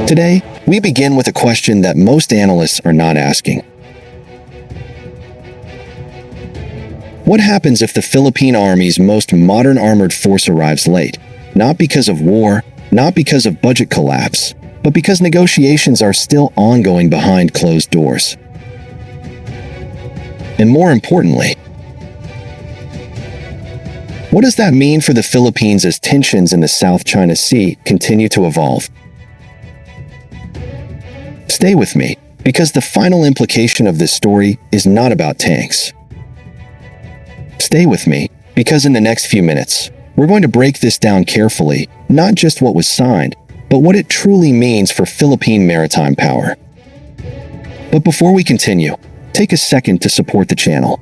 Today, we begin with a question that most analysts are not asking. What happens if the Philippine Army's most modern armored force arrives late? Not because of war, not because of budget collapse, but because negotiations are still ongoing behind closed doors. And more importantly, what does that mean for the Philippines as tensions in the South China Sea continue to evolve? Stay with me, because the final implication of this story is not about tanks. Stay with me, because in the next few minutes, we're going to break this down carefully, not just what was signed, but what it truly means for Philippine maritime power. But before we continue, take a second to support the channel.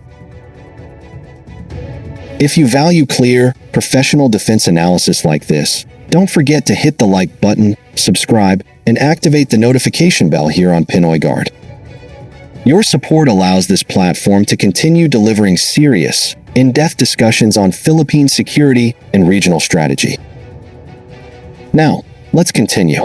If you value clear, professional defense analysis like this, don't forget to hit the like button, subscribe, and activate the notification bell here on Pinoy Guard. Your support allows this platform to continue delivering serious, in-depth discussions on Philippine security and regional strategy. Now, let's continue.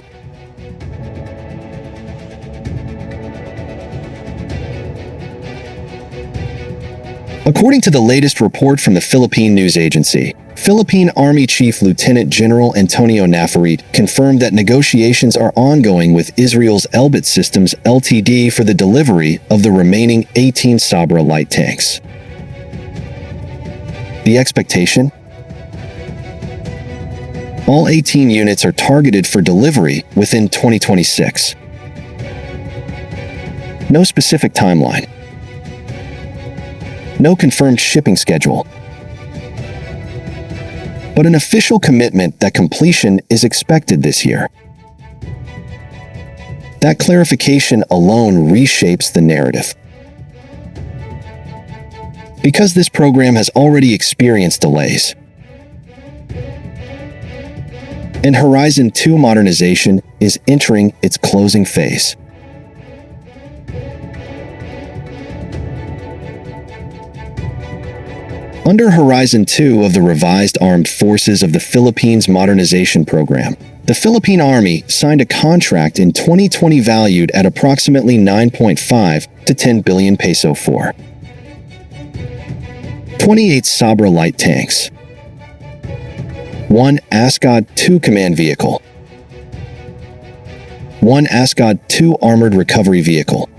According to the latest report from the Philippine News Agency, Philippine Army Chief Lieutenant General Antonio Nafarit confirmed that negotiations are ongoing with Israel's Elbit Systems Ltd. For the delivery of the remaining 18 Sabrah light tanks. The expectation? All 18 units are targeted for delivery within 2026. No specific timeline. No confirmed shipping schedule. But an official commitment that completion is expected this year. That clarification alone reshapes the narrative. Because this program has already experienced delays, and Horizon 2 modernization is entering its closing phase. Under Horizon 2 of the revised Armed Forces of the Philippines Modernization Program, the Philippine Army signed a contract in 2020 valued at approximately 9.5 to 10 billion peso for 28 Sabrah light tanks, 1 ASCOD 2 command vehicle, 1 ASCOD 2 armored recovery vehicle.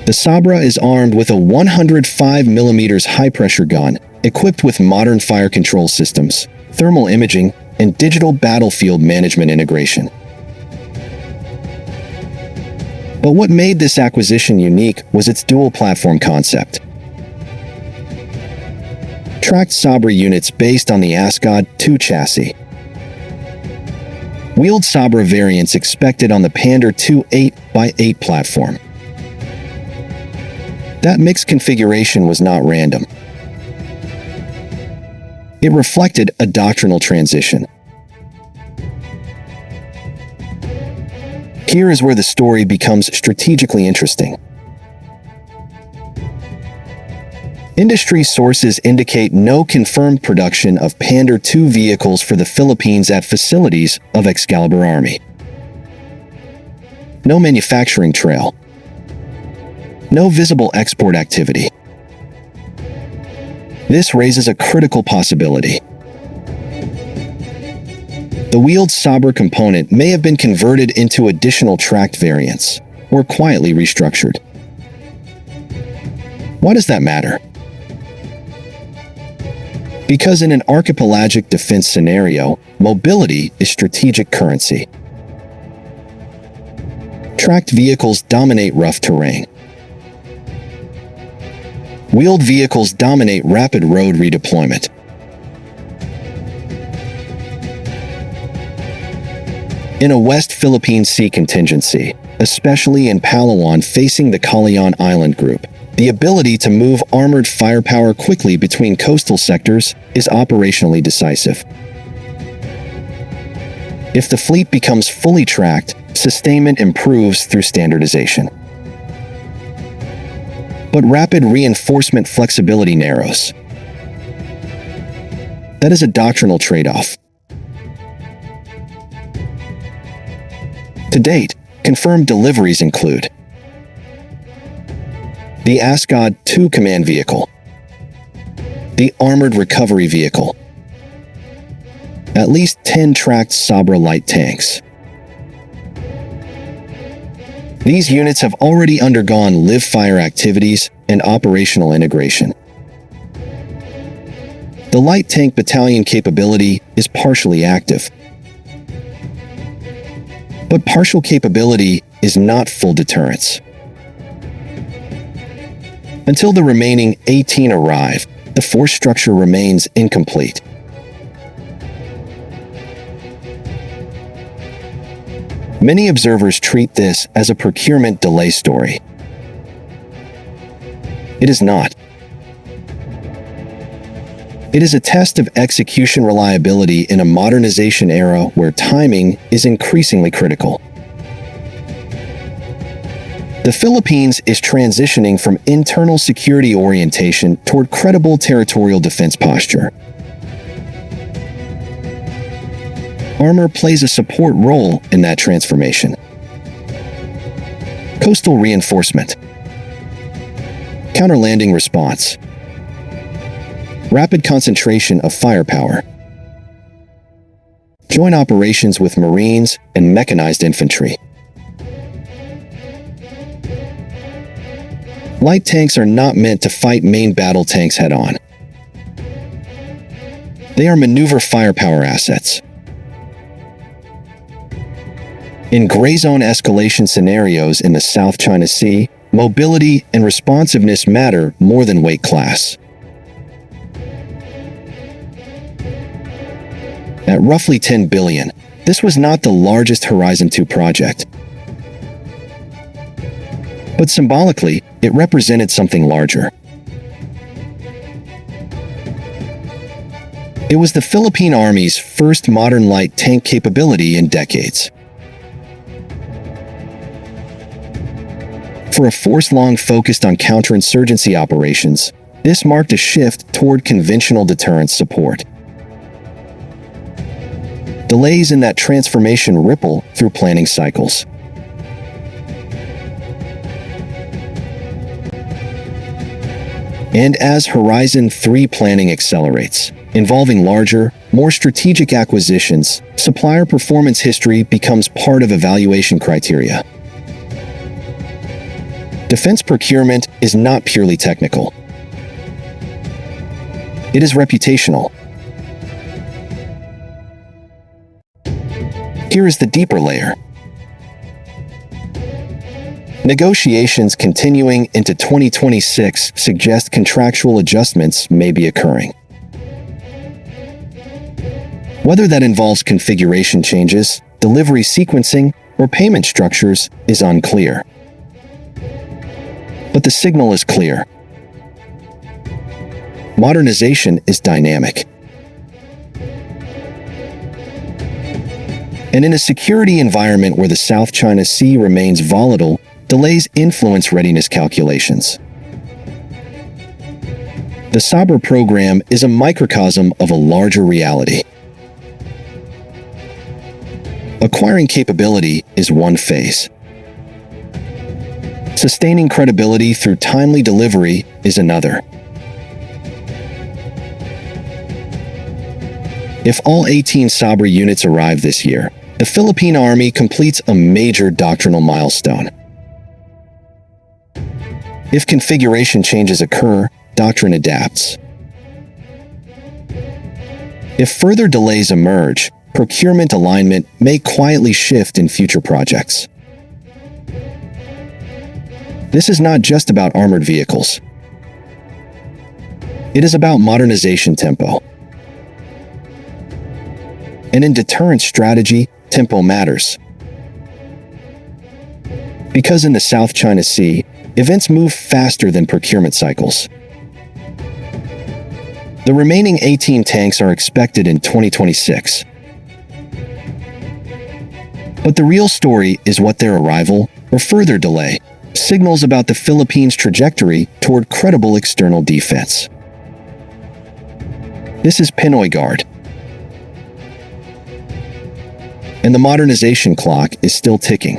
The Sabrah is armed with a 105mm high-pressure gun, equipped with modern fire control systems, thermal imaging, and digital battlefield management integration. But what made this acquisition unique was its dual-platform concept. Tracked Sabrah units based on the ASCOD 2 chassis. Wheeled Sabrah variants expected on the Pandur II 8x8 platform. That mixed configuration was not random. It reflected a doctrinal transition. Here is where the story becomes strategically interesting. Industry sources indicate no confirmed production of Pandur II vehicles for the Philippines at facilities of Excalibur Army. No manufacturing trail. No visible export activity. This raises a critical possibility. The wheeled Sabrah component may have been converted into additional tracked variants, or quietly restructured. Why does that matter? Because in an archipelagic defense scenario, mobility is strategic currency. Tracked vehicles dominate rough terrain. Wheeled vehicles dominate rapid road redeployment. In a West Philippine Sea contingency, especially in Palawan facing the Calayan Island Group, the ability to move armored firepower quickly between coastal sectors is operationally decisive. If the fleet becomes fully tracked, sustainment improves through standardization. But rapid reinforcement flexibility narrows. That is a doctrinal trade-off. To date, confirmed deliveries include the ASCOD II command vehicle, the Armored Recovery Vehicle, at least 10 tracked Sabrah light tanks. These units have already undergone live-fire activities and operational integration. The light tank battalion capability is partially active. But partial capability is not full deterrence. Until the remaining 18 arrive, the force structure remains incomplete. Many observers treat this as a procurement delay story. It is not. It is a test of execution reliability in a modernization era where timing is increasingly critical. The Philippines is transitioning from internal security orientation toward credible territorial defense posture. Armor plays a support role in that transformation. Coastal reinforcement, counter-landing response, rapid concentration of firepower, joint operations with Marines and mechanized infantry. Light tanks are not meant to fight main battle tanks head-on. They are maneuver firepower assets. In gray zone escalation scenarios in the South China Sea, mobility and responsiveness matter more than weight class. At roughly $10 billion, this was not the largest Horizon 2 project. But symbolically, it represented something larger. It was the Philippine Army's first modern light tank capability in decades. For a force long focused on counterinsurgency operations, this marked a shift toward conventional deterrence support. Delays in that transformation ripple through planning cycles. And as Horizon 3 planning accelerates, involving larger, more strategic acquisitions, supplier performance history becomes part of evaluation criteria. Defense procurement is not purely technical. It is reputational. Here is the deeper layer. Negotiations continuing into 2026 suggest contractual adjustments may be occurring. Whether that involves configuration changes, delivery sequencing, or payment structures is unclear. But the signal is clear. Modernization is dynamic. And in a security environment where the South China Sea remains volatile, delays influence readiness calculations. The Sabrah program is a microcosm of a larger reality. Acquiring capability is one phase. Sustaining credibility through timely delivery is another. If all 18 Sabrah units arrive this year, the Philippine Army completes a major doctrinal milestone. If configuration changes occur, doctrine adapts. If further delays emerge, procurement alignment may quietly shift in future projects. This is not just about armored vehicles. It is about modernization tempo. And in deterrence strategy, tempo matters. Because in the South China Sea, events move faster than procurement cycles. The remaining 18 tanks are expected in 2026. But the real story is what their arrival, or further delay, signals about the Philippines' trajectory toward credible external defense. This is Pinoy Guard. and the modernization clock is still ticking.